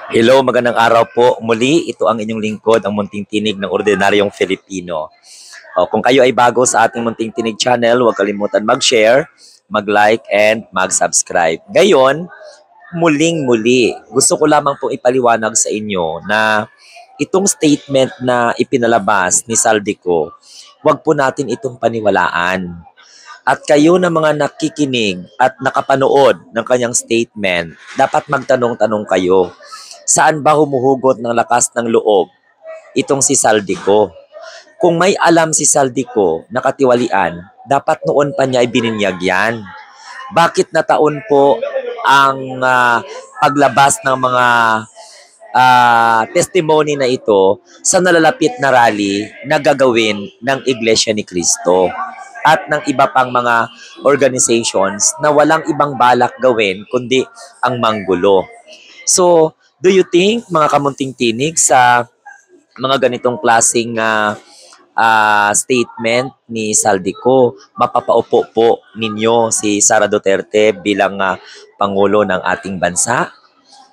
Hello, magandang araw po. Muli, ito ang inyong lingkod, ang Munting Tinig ng Ordinaryong Filipino. Kung kayo ay bago sa ating Munting Tinig channel, huwag kalimutan mag-share, mag-like, and mag-subscribe. Ngayon, muling-muli, gusto ko lamang pong ipaliwanag sa inyo na itong statement na ipinalabas ni Saldico, huwag po natin itong paniwalaan. At kayo na mga nakikinig at nakapanood ng kanyang statement, dapat magtanong-tanong kayo. Saan ba humuhugot ng lakas ng loob itong si Saldico? Kung may alam si Saldico na katiwalian, dapat noon pa niya ibinyag yan. Bakit na taon po ang paglabas ng mga testimony na ito sa nalalapit na rally na gagawin ng Iglesia ni Cristo at ng iba pang mga organizations na walang ibang balak gawin kundi ang manggulo. So, do you think, mga kamunting tinig, sa mga ganitong klaseng statement ni Saldico, mapapaupo po ninyo si Sara Duterte bilang Pangulo ng ating bansa?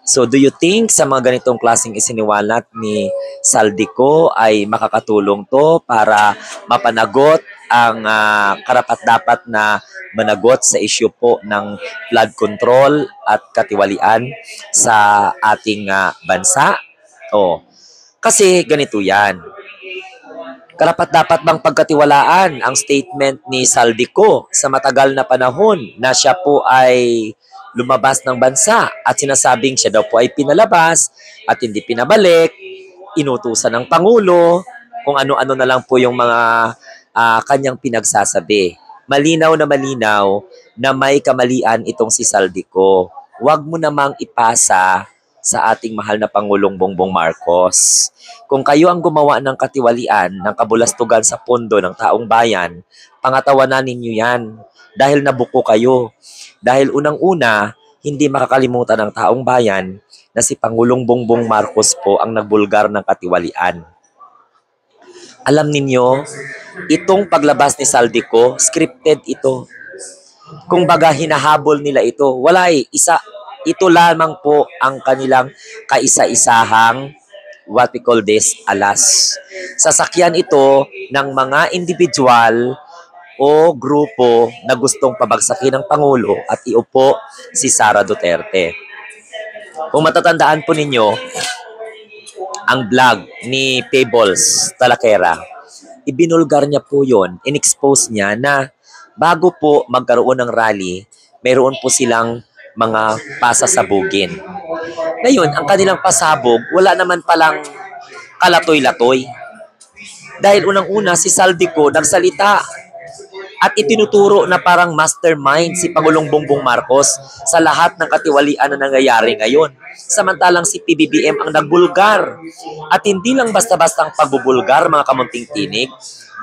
So, do you think sa mga ganitong klaseng isiniwalat ni Saldico ay makakatulong to para mapanagot ang karapat-dapat na managot sa issue po ng flood control at katiwalian sa ating bansa? Kasi ganito yan. Karapat-dapat bang pagkatiwalaan ang statement ni Saldico sa matagal na panahon na siya po ay lumabas ng bansa at sinasabing siya daw po ay pinalabas at hindi pinabalik, inutusan ng Pangulo, kung ano-ano na lang po yung mga kanyang pinagsasabi. Malinaw na may kamalian itong si Saldico. Huwag mo namang ipasa sa ating mahal na Pangulong Bongbong Marcos. Kung kayo ang gumawa ng katiwalian, ng kabulastugan sa pondo ng taong bayan, pangatawanan ninyo yan dahil nabuko kayo. Dahil unang-una, hindi makakalimutan ng taong bayan na si Pangulong Bongbong Marcos po ang nagbulgar ng katiwalian. Alam ninyo, itong paglabas ni Saldico, scripted ito. Kung baga hinahabol nila ito, wala ito lamang po ang kanilang kaisa-isahang what we call this, alas. Sasakyan ito ng mga individual o grupo na gustong pabagsakin ng Pangulo at iupo si Sara Duterte. Kung matatandaan po ninyo, ang vlog ni Pebbles Talakera, ibinulgar niya po yon, in-expose niya na bago po magkaroon ng rally, mayroon po silang mga pasasabugin. Ngayon, ang kanilang pasabog, wala naman palang kalatoy-latoy. Dahil unang-una, si Saldico nagsalita at itinuturo na parang mastermind si Pangulong Bongbong Marcos sa lahat ng katiwalian na nangyayari ngayon. Samantalang si PBBM ang nagbulgar. At hindi lang basta-basta ang pagbubulgar, mga kamunting tinig,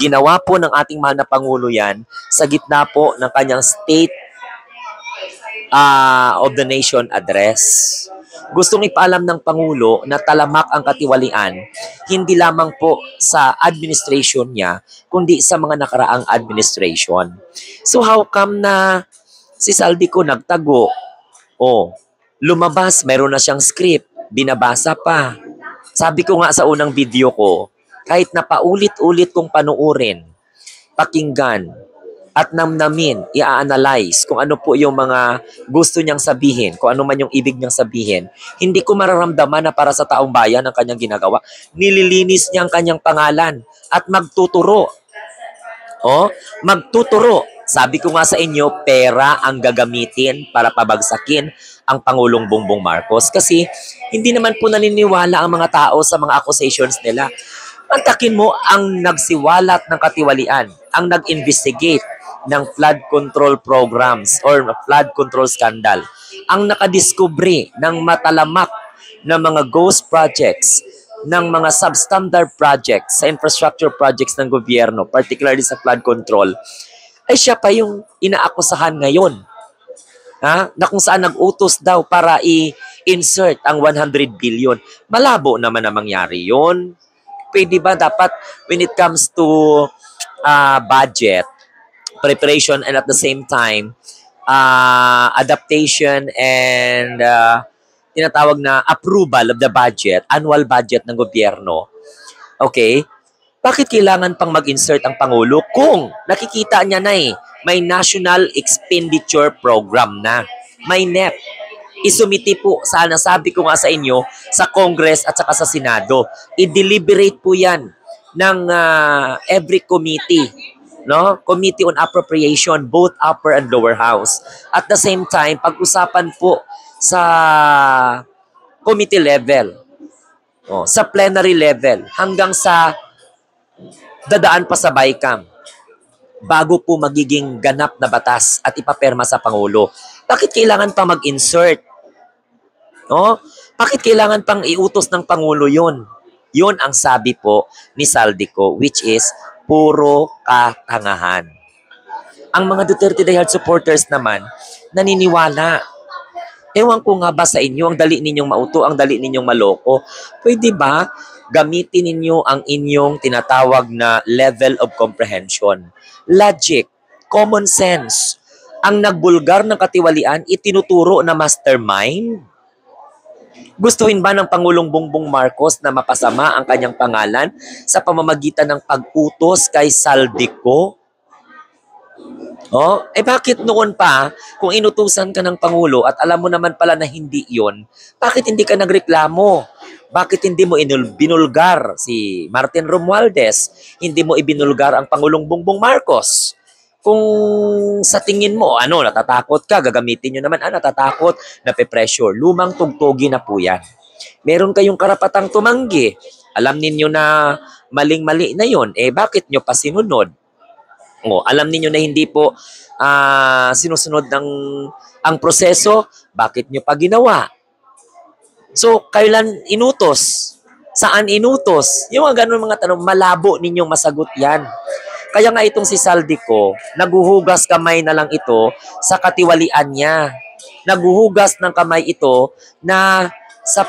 ginawa po ng ating mahal na Pangulo yan sa gitna po ng kanyang State of the Nation address. Gustong ipaalam ng Pangulo na talamak ang katiwalian, hindi lamang po sa administration niya, kundi sa mga nakaraang administration. So how come na si Saldico nagtago? Lumabas, mayroon na siyang script, binabasa pa. Sabi ko nga sa unang video ko, kahit na paulit-ulit kong panuurin, pakinggan, at namnamin, i-analyze kung ano po yung mga gusto niyang sabihin, kung ano man yung ibig niyang sabihin, hindi ko mararamdaman na para sa taong bayan ang kanyang ginagawa. Nililinis niya ang kanyang pangalan at magtuturo. Magtuturo. Sabi ko nga sa inyo, pera ang gagamitin para pabagsakin ang Pangulong Bongbong Marcos kasi hindi naman po naniniwala ang mga tao sa mga accusations nila. Antakin mo ang nagsiwalat ng katiwalian, ang nag-investigate ng flood control programs or flood control scandal, ang nakadiskubre ng matalamak na mga ghost projects, ng mga substandard projects sa infrastructure projects ng gobyerno, particularly sa flood control, ay siya pa yung inaakusahan ngayon. Na kung saan nag-utos daw para i-insert ang 100 billion. Malabo naman na mangyari yun. Pwede ba dapat when it comes to budget, preparation, and at the same time, adaptation and tinatawag na approval of the budget, annual budget ng gobyerno, okay, bakit kailangan pang mag-insert ang Pangulo kung nakikita niya na may National Expenditure Program na, may NEP. Isumiti po, sana sabi ko nga sa inyo, sa Congress at saka sa Senado. I-deliberate po yan ng every committee. No? Committee on Appropriation, both upper and lower house. At the same time, pag-usapan po sa committee level, sa plenary level, hanggang sa dadaan pa sa BICAM bago po magiging ganap na batas at ipaperma sa Pangulo. Bakit kailangan pa mag-insert? No? Bakit kailangan pang iutos ng Pangulo yun? Yun ang sabi po ni Saldico, which is puro katangahan. Ang mga Duterte diehard supporters naman, naniniwala. Ewan ko nga ba sa inyo, ang dali ninyong mauto, ang dali ninyong maloko. Pwede ba gamitin ninyo ang inyong tinatawag na level of comprehension? Logic, common sense. Ang nagbulgar ng katiwalian, itinuturo na mastermind? Gustuhin ba ng Pangulong Bongbong Marcos na mapasama ang kanyang pangalan sa pamamagitan ng pag-utos kay Saldico? Bakit noon pa, kung inutusan ka ng Pangulo at alam mo naman pala na hindi yon, bakit hindi ka nagreklamo? Bakit hindi mo binulgar si Martin Romualdez? Hindi mo ibinulgar ang Pangulong Bongbong Marcos? Kung sa tingin mo, natatakot ka, gagamitin nyo naman, natatakot, nape-pressure. Lumang tugtugi na po yan. Meron kayong karapatang tumanggi. Alam ninyo na maling-mali na yon, bakit nyo pa sinunod? Alam niyo na hindi po sinusunod ang proseso, bakit nyo pa ginawa? So, kailan inutos? Saan inutos? Yung mga ganun mga tanong, malabo ninyong masagot yan. Kaya nga itong si Saldico, naguhugas kamay na lang ito sa katiwalian niya. Naguhugas ng kamay ito na sa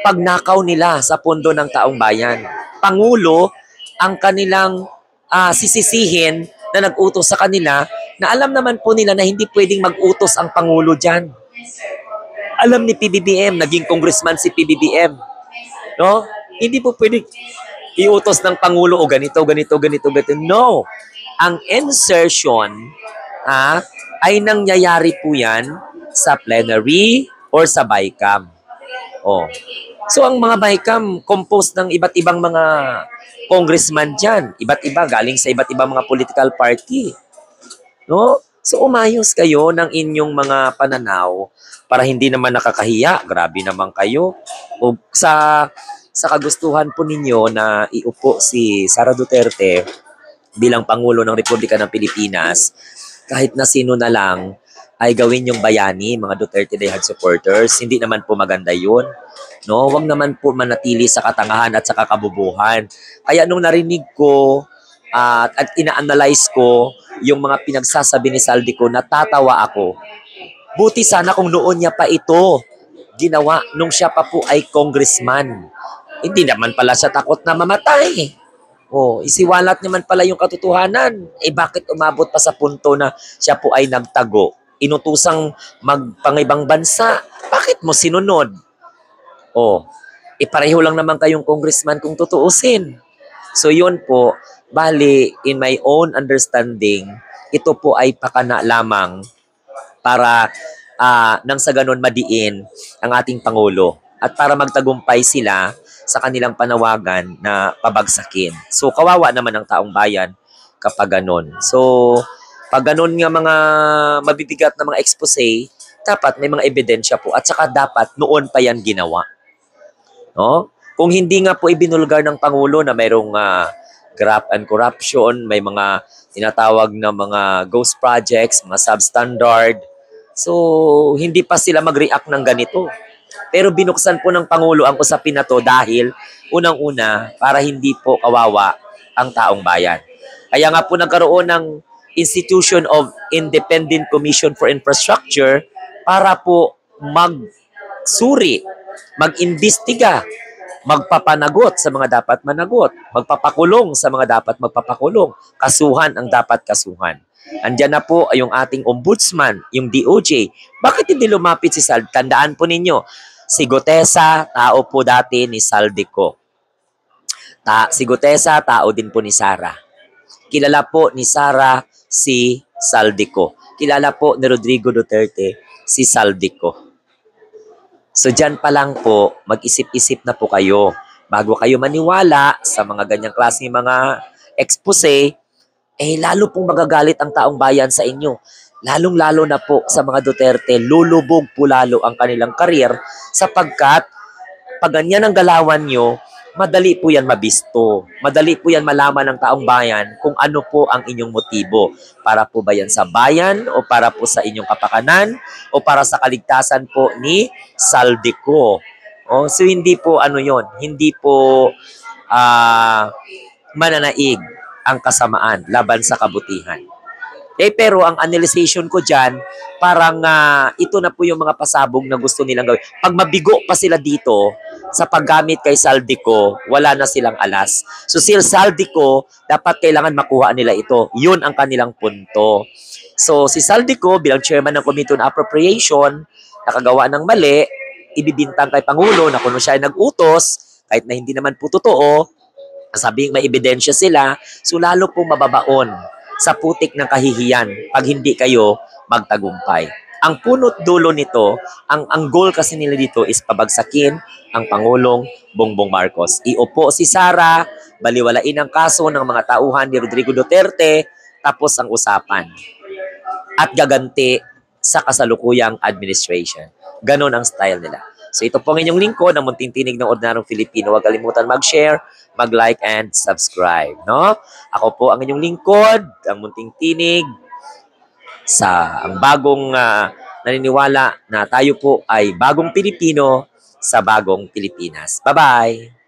pagnakaw nila sa pondo ng taong bayan. Pangulo, ang kanilang sisisihin na nag-utos sa kanila na alam naman po nila na hindi pwedeng mag-utos ang Pangulo dyan. Alam ni PBBM, naging congressman si PBBM. No? Hindi po pwedeng iutos ng Pangulo o ganito. No. Ang insertion ay nangyayari po yan sa plenary or sa BICAM. So ang mga BICAM composed ng iba't ibang mga congressman dyan. Iba't iba, galing sa iba't ibang mga political party. No? So umayos kayo ng inyong mga pananaw para hindi naman nakakahiya. Grabe naman kayo. O sa kagustuhan po ninyo na iupo si Sara Duterte bilang Pangulo ng Republika ng Pilipinas, kahit na sino na lang ay gawin yung bayani, mga Duterte diehard supporters. Hindi naman po maganda yun. No, wag naman po manatili sa katangahan at sa kabubuhan. Kaya nung narinig ko at ina-analyze ko yung mga pinagsasabi ni Saldico, natatawa ako. Buti sana kung noon niya pa ito ginawa nung siya pa po ay congressman. Hindi naman pala siya takot na mamatay. Isiwalat naman pala yung katotohanan. Bakit umabot pa sa punto na siya po ay nagtago? Inutusang magpangibang bansa. Bakit mo sinunod? Pareho lang naman kayong congressman kung tutuusin. So yun po, bali, in my own understanding, ito po ay pakana lamang para nang sa ganun madiin ang ating Pangulo at para magtagumpay sila sa kanilang panawagan na pabagsakin. So kawawa naman ang taong bayan kapag ganun. So pag ganun nga mga mabibigat na mga expose, dapat may mga ebidensya po at saka dapat noon pa yan ginawa. No? Kung hindi nga po ibinulgar ng Pangulo na mayroong graft and corruption, may mga tinatawag na mga ghost projects, mga substandard, so hindi pa sila mag-react ng ganito. Pero binuksan po ng Pangulo ang usapin na to dahil unang-una para hindi po kawawa ang taong bayan. Kaya nga po nagkaroon ng Institution of Independent Commission for Infrastructure para po magsuri, mag-imbestiga magpapanagot sa mga dapat managot, magpapakulong sa mga dapat magpapakulong, kasuhan ang dapat kasuhan. Andiyan na po yung ating ombudsman, yung DOJ. Bakit hindi lumapit si Sal? Tandaan po ninyo, si Gutesa, tao po dati ni Saldico. Si Gutesa, tao din po ni Sara. Kilala po ni Sara si Saldico. Kilala po ni Rodrigo Duterte si Saldico. So dyan pa lang po, mag-isip-isip na po kayo bago kayo maniwala sa mga ganyang klase mga expose, lalo pong magagalit ang taong bayan sa inyo. Lalong-lalo na po sa mga Duterte, lulubog po lalo ang kanilang karir sapagkat pag ganyan ang galawan nyo, madali po yan mabisto. Madali po yan malaman ng taong bayan kung ano po ang inyong motibo. Para po ba yan sa bayan o para po sa inyong kapakanan o para sa kaligtasan po ni Saldico. So hindi po yon, hindi po mananaig ang kasamaan laban sa kabutihan. Pero ang analyzation ko dyan, parang ito na po yung mga pasabog na gusto nilang gawin. Pag mabigo pa sila dito sa paggamit kay Saldico, wala na silang alas. So si Saldico, dapat kailangan makuha nila ito. Yun ang kanilang punto. So si Saldico, bilang chairman ng Committee on Appropriation, nakagawa ng mali, ibibintang kay Pangulo na kung siya ay nag-utos, kahit na hindi naman po totoo, sabing may ebidensya sila, so lalo pong mababaon sa putik ng kahihiyan pag hindi kayo magtagumpay. Ang punot dulo nito, ang goal kasi nila dito is pabagsakin ang Pangulong Bongbong Marcos. Iupo si Sara, baliwalain ang kaso ng mga tauhan ni Rodrigo Duterte, tapos ang usapan. At gaganti sa kasalukuyang administration. Ganon ang style nila. So ito po ang inyong lingkod ng Munting Tinig ng Ordinaryong Filipino. Huwag kalimutan mag-share, mag-like, and subscribe. No? Ako po ang inyong lingkod, ang Munting Tinig, ang bagong naniniwala na tayo po ay bagong Pilipino sa bagong Pilipinas. Bye-bye!